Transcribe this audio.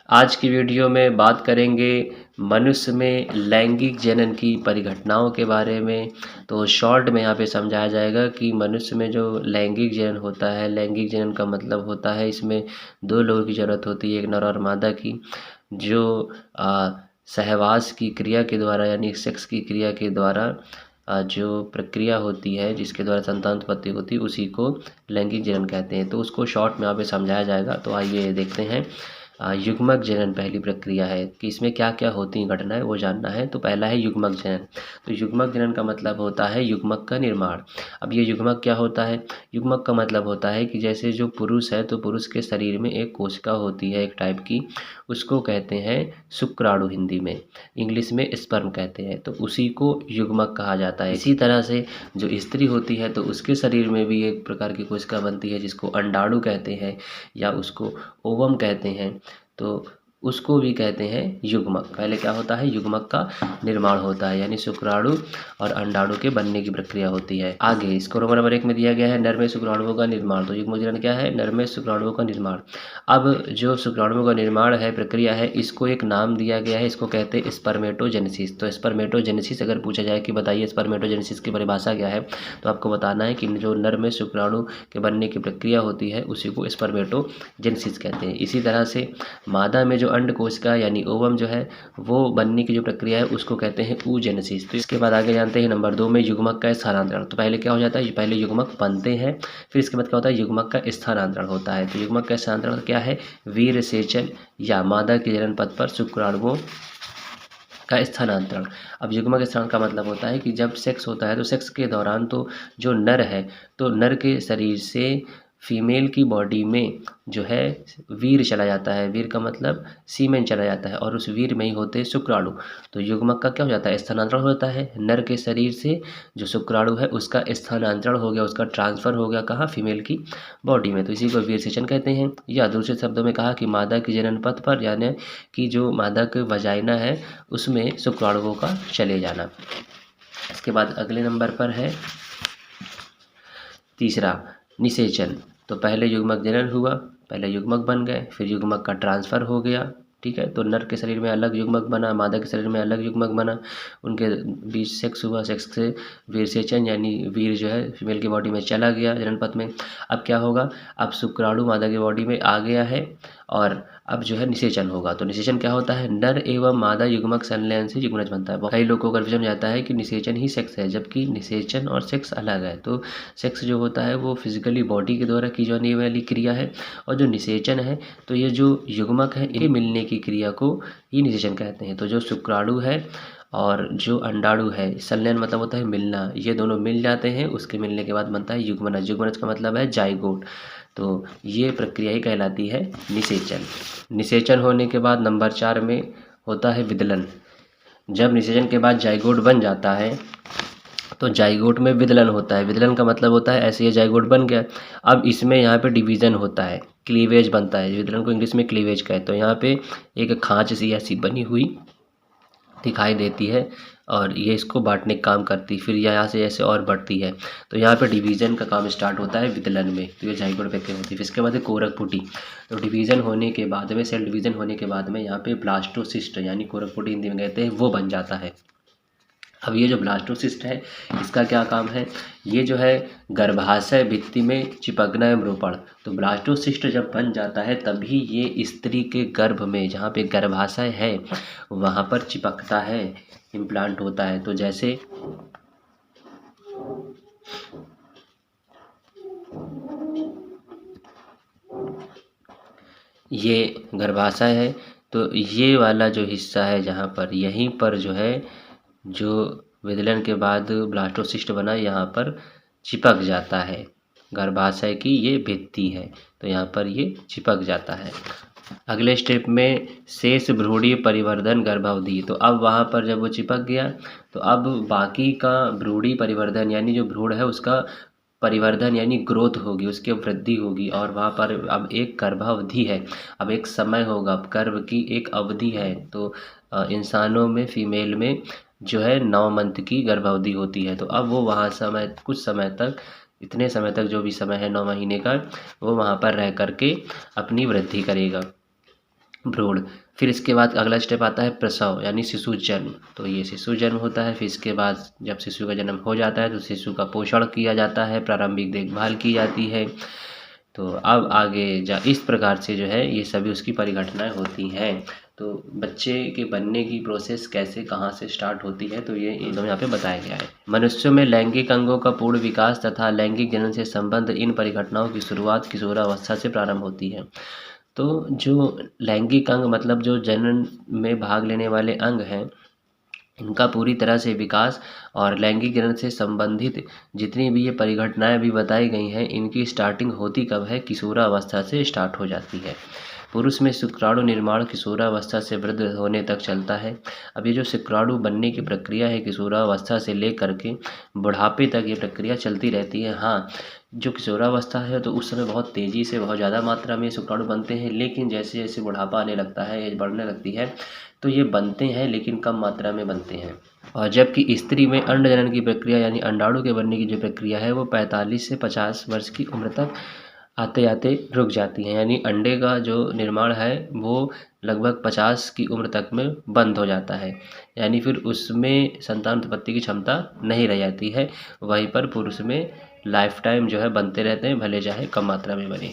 आज की वीडियो में बात करेंगे मनुष्य में लैंगिक जनन की परिघटनाओं के बारे में। तो शॉर्ट में यहाँ पे समझाया जाएगा कि मनुष्य में जो लैंगिक जनन होता है, लैंगिक जनन का मतलब होता है इसमें दो लोगों की ज़रूरत होती है, एक नर और मादा की, जो सहवास की क्रिया के द्वारा यानी सेक्स की क्रिया के द्वारा जो प्रक्रिया होती है जिसके द्वारा संतान उत्पत्ति होती है उसी को लैंगिक जनन कहते हैं। तो उसको शॉर्ट में यहाँ पे समझाया जाएगा। तो आइए देखते हैं। युग्मक जनन पहली प्रक्रिया है कि इसमें क्या क्या होती हैं घटनाएं वो जानना है। तो पहला है युग्मक जनन। तो युग्मक जनन का मतलब होता है युग्मक का निर्माण। अब ये युग्मक क्या होता है? युग्मक का मतलब होता है कि जैसे जो पुरुष है तो पुरुष के शरीर में एक कोशिका होती है एक टाइप की, उसको कहते हैं शुक्राणु, हिंदी में, इंग्लिश में स्पर्म कहते हैं। तो उसी को युग्मक कहा जाता है। इसी तरह से जो स्त्री होती है तो उसके शरीर में भी एक प्रकार की कोशिका बनती है जिसको अंडाणु कहते हैं या उसको ओवम कहते हैं। तो उसको भी कहते हैं युग्मक। पहले क्या होता है? युग्मक का निर्माण होता है यानी शुक्राणु और अंडाणु के बनने की प्रक्रिया होती है। आगे इसको रोमन नंबर 1 में दिया गया है नर में शुक्राणुओं का निर्माण। तो युग्मक जनन क्या है? नर में शुक्राणुओं का निर्माण। अब जो शुक्राणुओं का निर्माण है, प्रक्रिया है, इसको एक नाम दिया गया है, इसको कहते हैं स्पर्मेटोजेनेसिस। तो स्पर्मेटोजेनेसिस अगर पूछा जाए कि बताइए स्पर्मेटोजेनेसिस की परिभाषा क्या है, तो आपको बताना है कि जो नर में शुक्राणु के बनने की प्रक्रिया होती है उसी को स्पर्मेटोजेनेसिस कहते हैं। इसी तरह से मादा में जो अंड कोशिका यानी ओवम जो है वो बनने की जो प्रक्रिया है उसको कहते हैं oogenesis। तो इसके बाद आगे जानते हैं नंबर 2 में युग्मक का स्थानांतरण। तो पहले क्या हो जाता है? पहले युग्मक बनते हैं, फिर इसके बाद क्या होता है? युग्मक का स्थानांतरण होता है। तो युग्मक का स्थानांतरण क्या है? वीर सेचन या मादा के जनन पथ पर शुक्राणुओं का स्थानांतरण। अब युग्मक स्थानांतरण का मतलब होता है कि जब सेक्स होता है तो सेक्स के दौरान तो जो नर है तो नर के शरीर से फीमेल की बॉडी में जो है वीर चला जाता है। वीर का मतलब सीमेन चला जाता है और उस वीर में ही होते हैं शुक्राणु। तो युग्मक का क्या हो जाता है? स्थानांतरण होता है। नर के शरीर से जो शुक्राणु है उसका स्थानांतरण हो गया, उसका ट्रांसफ़र हो गया कहाँ? फीमेल की बॉडी में। तो इसी को वीर सेचन कहते हैं। या दूसरे शब्दों में कहा कि मादा के जनन पथ पर यानी कि जो मादा के वजाइना है उसमें शुक्राणुओं का चले जाना। इसके बाद अगले नंबर पर है तीसरा, निषेचन। तो पहले युग्मक जनन हुआ, पहले युग्मक बन गए, फिर युग्मक का ट्रांसफ़र हो गया, ठीक है। तो नर के शरीर में अलग युग्मक बना, मादा के शरीर में अलग युग्मक बना, उनके बीच सेक्स हुआ, सेक्स से वीरसेचन यानी वीर जो है फीमेल की बॉडी में चला गया जनन पथ में। अब क्या होगा? अब शुक्राणु मादा की बॉडी में आ गया है और अब जो है निषेचन होगा। तो निषेचन क्या होता है? नर एवं मादा युग्मक संलयन से युग्मनज बनता है। कई लोगों को कन्फ्यूजन जाता है कि निषेचन ही सेक्स है, जबकि निषेचन और सेक्स अलग है। तो सेक्स जो होता है वो फिजिकली बॉडी के द्वारा की जाने वाली क्रिया है और जो निषेचन है तो ये जो युग्मक है इनके मिलने की क्रिया को ही निषेचन कहते हैं। तो जो शुक्राणु है और जो अंडाणु है, संलयन मतलब होता है मिलना, ये दोनों मिल जाते हैं, उसके मिलने के बाद बनता है युग्मनज। युग्मनज का मतलब है जाइगोट। तो ये प्रक्रिया ही कहलाती है निषेचन। निषेचन होने के बाद नंबर 4 में होता है विदलन। जब निषेचन के बाद जाइगोट बन जाता है तो जाइगोट में विदलन होता है। विदलन का मतलब होता है ऐसे ये जाइगोट बन गया, अब इसमें यहाँ पे डिवीज़न होता है, क्लीवेज बनता है। विदलन को इंग्लिश में क्लीवेज कहते हैं। तो यहाँ पे एक खाँच सी ऐसी बनी हुई दिखाई देती है और ये इसको बांटने का काम करती है, फिर यहाँ से ऐसे और बढ़ती है। तो यहाँ पे डिवीज़न का काम स्टार्ट होता है विदलन में। तो ये जाइगोट प्रक्रिया होती है। फिर इसके बाद है कोरकपुटी। तो डिवीज़न होने के बाद में, सेल डिवीज़न होने के बाद में यहाँ पे ब्लास्टोसिस्ट यानी कोरकपुटी हिंदी में कहते हैं वो बन जाता है। अब ये जो ब्लास्टोसिस्ट है इसका क्या काम है? ये जो है गर्भाशय भित्ति में चिपकना एवं रोपण। तो ब्लास्टोसिस्ट जब बन जाता है तभी ये स्त्री के गर्भ में जहाँ पे गर्भाशय है वहाँ पर चिपकता है, इम्प्लांट होता है। तो जैसे ये गर्भाशय है तो ये वाला जो हिस्सा है जहाँ पर, यहीं पर जो है जो विदलन के बाद ब्लास्टोसिस्ट बना यहाँ पर चिपक जाता है। गर्भाशय की ये भित्ति है तो यहाँ पर ये चिपक जाता है। अगले स्टेप में शेष भ्रूणीय परिवर्धन गर्भावधि। तो अब वहाँ पर जब वो चिपक गया तो अब बाकी का भ्रूणीय परिवर्धन यानी जो भ्रूण है उसका परिवर्धन यानी ग्रोथ होगी, उसकी वृद्धि होगी और वहाँ पर अब एक गर्भावधि है, अब एक समय होगा, गर्भ की एक अवधि है। तो इंसानों में फीमेल में जो है 9 मंथ की गर्भावधि होती है। तो अब वो वहाँ समय कुछ समय तक, इतने समय तक जो भी समय है 9 महीने का, वो वहाँ पर रह करके अपनी वृद्धि करेगा। भ्रूण। फिर इसके बाद अगला स्टेप आता है प्रसव यानी शिशु जन्म। तो ये शिशु जन्म होता है। फिर इसके बाद जब शिशु का जन्म हो जाता है तो शिशु का पोषण किया जाता है, प्रारंभिक देखभाल की जाती है। तो अब आगे इस प्रकार से जो है ये सभी उसकी परिघटनाएं होती हैं। तो बच्चे के बनने की प्रोसेस कैसे कहाँ से स्टार्ट होती है, तो ये एकदम यहाँ पे बताया गया है। मनुष्यों में लैंगिक अंगों का पूर्ण विकास तथा लैंगिक जनन से संबंध इन परिघटनाओं की शुरुआत किशोरावस्था से प्रारंभ होती है। तो जो लैंगिक अंग मतलब जो जनन में भाग लेने वाले अंग हैं, इनका पूरी तरह से विकास और लैंगिक जनन से संबंधित जितनी भी ये परिघटनाएं भी बताई गई हैं, इनकी स्टार्टिंग होती कब है? किशोरावस्था से स्टार्ट हो जाती है। पुरुष में शुक्राणु निर्माण किशोरावस्था से वृद्ध होने तक चलता है। अब ये जो शुक्राणु बनने की प्रक्रिया है किशोरावस्था से लेकर के बुढ़ापे तक ये प्रक्रिया चलती रहती है। हाँ, जो किशोरावस्था है तो उस समय बहुत तेज़ी से बहुत ज़्यादा मात्रा में शुक्राणु बनते हैं, लेकिन जैसे जैसे बुढ़ापा आने लगता है, एज बढ़ने लगती है, तो ये बनते हैं लेकिन कम मात्रा में बनते हैं। और जबकि स्त्री में अंड जनन की प्रक्रिया यानी अंडाणु के बनने की जो प्रक्रिया है वो 45 से 50 वर्ष की उम्र तक आते आते रुक जाती है। यानी अंडे का जो निर्माण है वो लगभग 50 की उम्र तक में बंद हो जाता है। यानी फिर उसमें संतान उत्पत्ति की क्षमता नहीं रह जाती है। वहीं पर पुरुष में लाइफ टाइम जो है बनते रहते हैं, भले चाहे कम मात्रा में बने।